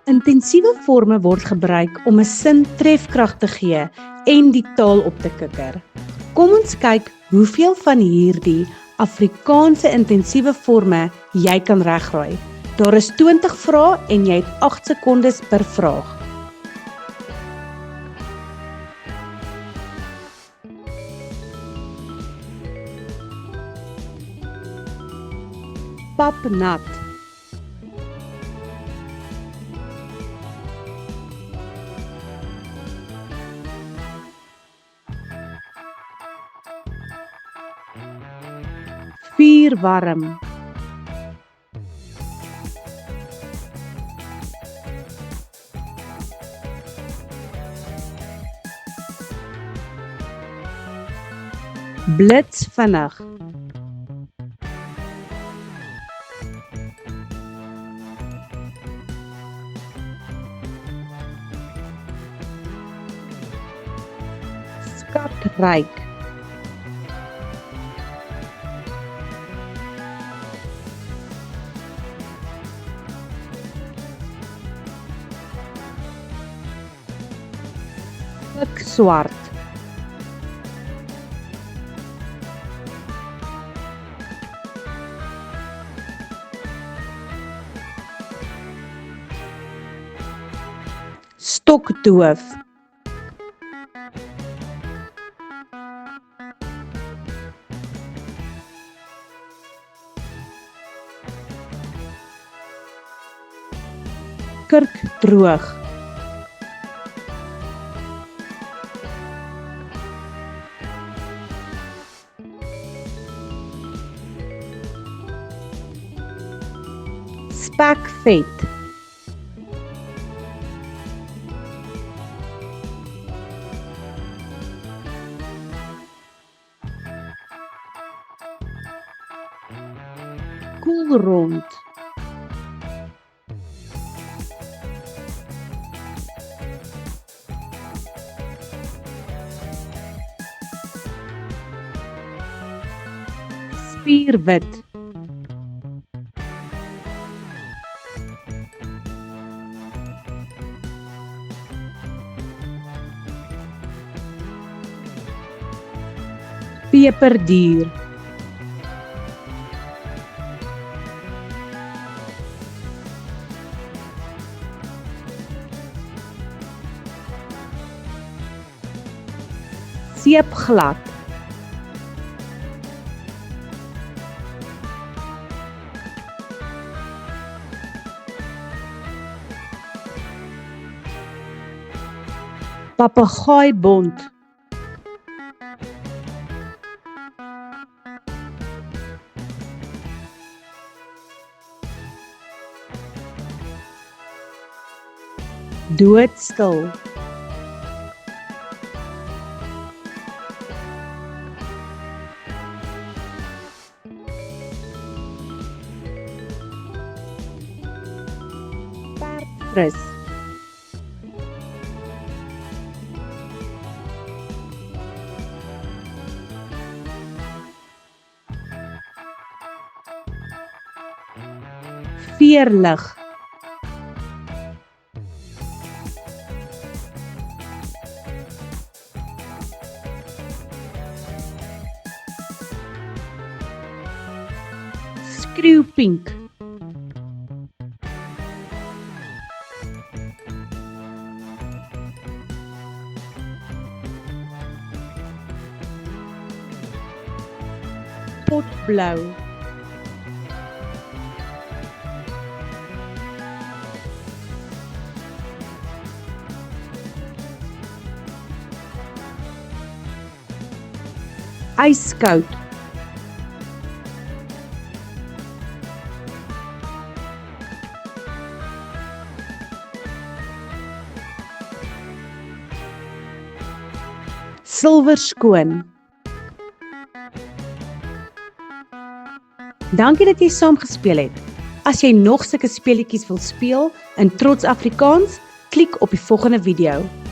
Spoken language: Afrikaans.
Intensiewe forme word gebruik om 'n sin trefkrag te gee en die taal op te kikker. Kom ons kyk hoeveel van hierdie Afrikaanse intensiewe forme jy kan regraai. Daar is 20 vrae en jy het 8 sekondes per vraag. Papnat. Vuurwarm. Blitsvinnig. Skatryk. Pikswart. Stokdoof. Kurkdroog. Spekvet. Koelrond. Spierwit. Peperduur. Seepglad. Papegaaibont. Doodstil. Perdfris. Veerlig. Skreeupink. Potblou. Ijskoud. Silverskoon. Dankie dat jy saam gespeel het. As jy nog sulke speletjies wil speel in trots Afrikaans, klik op die volgende video.